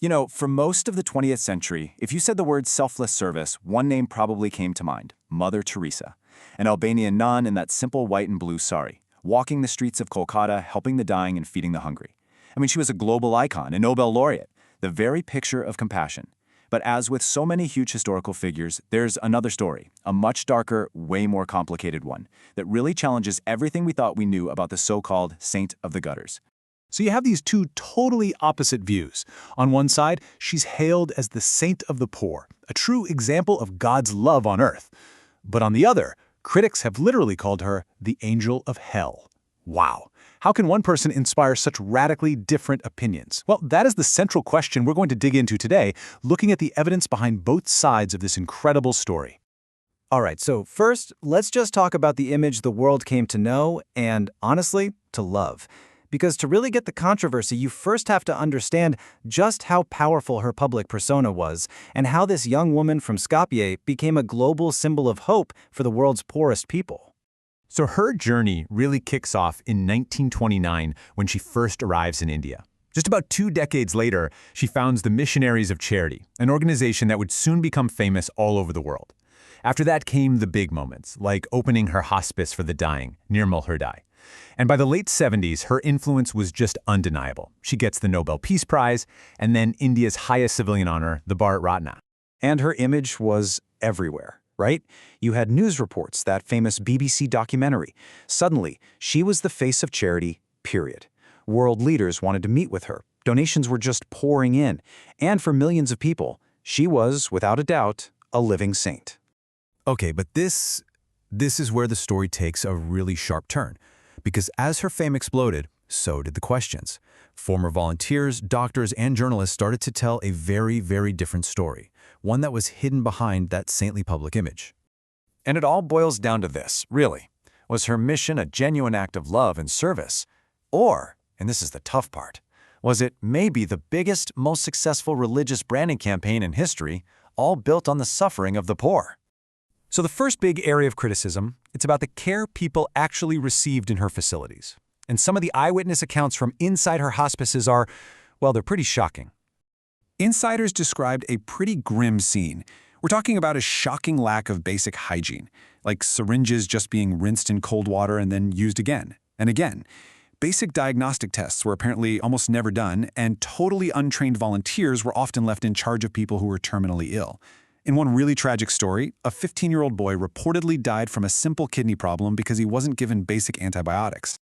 For most of the 20th century, if you said the word selfless service, one name probably came to mind: Mother Teresa, an Albanian nun in that simple white and blue sari, walking the streets of Kolkata, helping the dying and feeding the hungry. I mean, she was a global icon, a Nobel laureate, the very picture of compassion. But as with so many huge historical figures, there's another story, a much darker, way more complicated one, that really challenges everything we thought we knew about the so-called saint of the gutters. So you have these two totally opposite views. On one side, she's hailed as the saint of the poor, a true example of God's love on earth. But on the other, critics have literally called her the angel of hell. Wow. How can one person inspire such radically different opinions? Well, that is the central question we're going to dig into today, looking at the evidence behind both sides of this incredible story. All right, so first, let's just talk about the image the world came to know and, honestly, to love. Because to really get the controversy, you first have to understand just how powerful her public persona was and how this young woman from Skopje became a global symbol of hope for the world's poorest people. So her journey really kicks off in 1929 when she first arrives in India. Just about 2 decades later, she founds the Missionaries of Charity, an organization that would soon become famous all over the world. After that came the big moments, like opening her hospice for the dying, Nirmal Hriday. And by the late 70s, her influence was just undeniable. She gets the Nobel Peace Prize, and then India's highest civilian honor, the Bharat Ratna. And her image was everywhere, right? You had news reports, that famous BBC documentary. Suddenly, she was the face of charity, period. World leaders wanted to meet with her. Donations were just pouring in. And for millions of people, she was, without a doubt, a living saint. Okay, but this is where the story takes a really sharp turn. Because as her fame exploded, so did the questions. Former volunteers, doctors, and journalists started to tell a very, very different story, one that was hidden behind that saintly public image. And it all boils down to this, really. Was her mission a genuine act of love and service? Or, and this is the tough part, was it maybe the biggest, most successful religious branding campaign in history, all built on the suffering of the poor? So the first big area of criticism, it's about the care people actually received in her facilities. And some of the eyewitness accounts from inside her hospices are, well, they're pretty shocking. Insiders described a pretty grim scene. We're talking about a shocking lack of basic hygiene, like syringes just being rinsed in cold water and then used again and again. Basic diagnostic tests were apparently almost never done, and totally untrained volunteers were often left in charge of people who were terminally ill. In one really tragic story, a 15-year-old boy reportedly died from a simple kidney problem because he wasn't given basic antibiotics.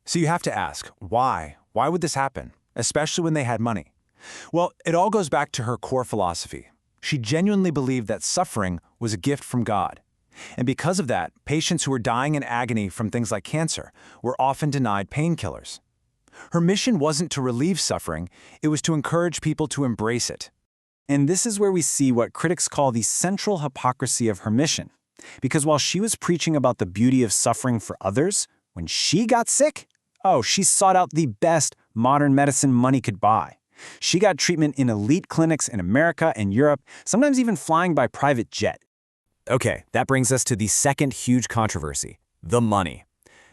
So you have to ask, why? Why would this happen? Especially when they had money. Well, it all goes back to her core philosophy. She genuinely believed that suffering was a gift from God. And because of that, patients who were dying in agony from things like cancer were often denied painkillers. Her mission wasn't to relieve suffering, it was to encourage people to embrace it. And this is where we see what critics call the central hypocrisy of her mission. Because while she was preaching about the beauty of suffering for others, when she got sick, she sought out the best modern medicine money could buy. She got treatment in elite clinics in America and Europe, sometimes even flying by private jet. Okay, that brings us to the second huge controversy, the money.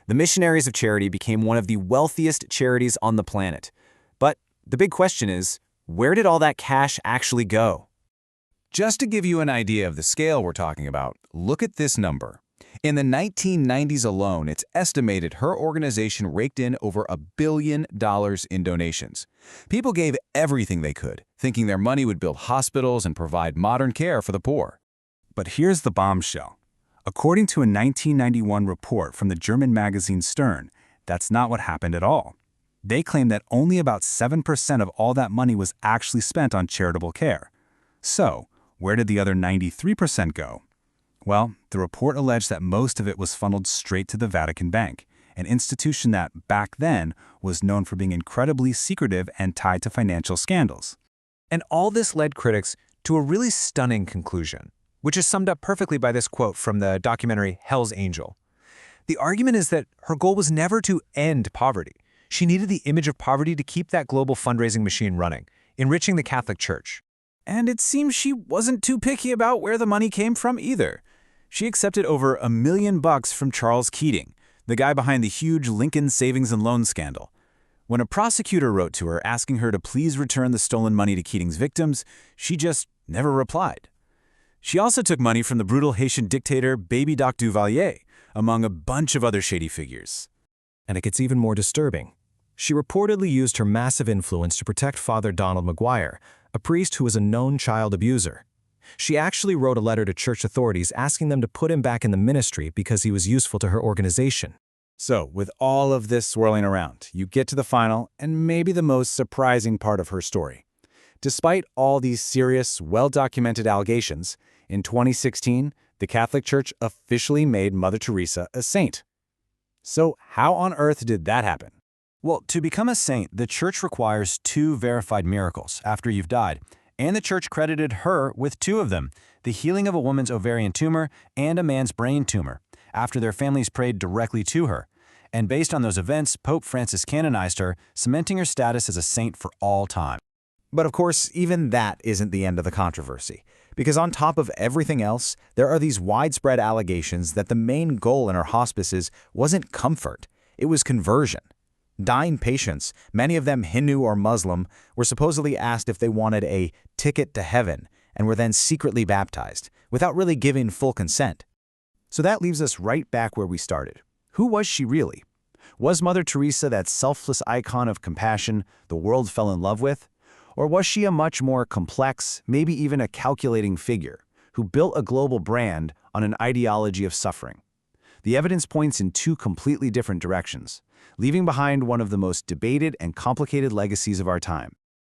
The Missionaries of Charity became one of the wealthiest charities on the planet. But the big question is, where did all that cash actually go? Just to give you an idea of the scale we're talking about, look at this number. In the 1990s alone, it's estimated her organization raked in over $1 billion in donations. People gave everything they could, thinking their money would build hospitals and provide modern care for the poor. But here's the bombshell. According to a 1991 report from the German magazine Stern, that's not what happened at all. They claim that only about 7% of all that money was actually spent on charitable care. So, where did the other 93% go? Well, the report alleged that most of it was funneled straight to the Vatican Bank, an institution that, back then, was known for being incredibly secretive and tied to financial scandals. And all this led critics to a really stunning conclusion, which is summed up perfectly by this quote from the documentary Hell's Angel. The argument is that her goal was never to end poverty. She needed the image of poverty to keep that global fundraising machine running, enriching the Catholic Church. And it seems she wasn't too picky about where the money came from either. She accepted over $1 million from Charles Keating, the guy behind the huge Lincoln savings and loan scandal. When a prosecutor wrote to her asking her to please return the stolen money to Keating's victims, she just never replied. She also took money from the brutal Haitian dictator Baby Doc Duvalier, among a bunch of other shady figures. And it gets even more disturbing. She reportedly used her massive influence to protect Father Donald McGuire, a priest who was a known child abuser. She actually wrote a letter to church authorities asking them to put him back in the ministry because he was useful to her organization. So, with all of this swirling around, you get to the final and maybe the most surprising part of her story. Despite all these serious, well-documented allegations, in 2016, the Catholic Church officially made Mother Teresa a saint. So, how on earth did that happen? Well, to become a saint, the church requires 2 verified miracles after you've died, and the church credited her with 2 of them, the healing of a woman's ovarian tumor and a man's brain tumor, after their families prayed directly to her. And based on those events, Pope Francis canonized her, cementing her status as a saint for all time. But of course, even that isn't the end of the controversy. Because on top of everything else, there are these widespread allegations that the main goal in her hospices wasn't comfort, it was conversion. Dying patients, many of them Hindu or Muslim, were supposedly asked if they wanted a ticket to heaven and were then secretly baptized, without really giving full consent. So that leaves us right back where we started. Who was she really? Was Mother Teresa that selfless icon of compassion the world fell in love with? Or was she a much more complex, maybe even a calculating figure, who built a global brand on an ideology of suffering? The evidence points in 2 completely different directions, leaving behind one of the most debated and complicated legacies of our time.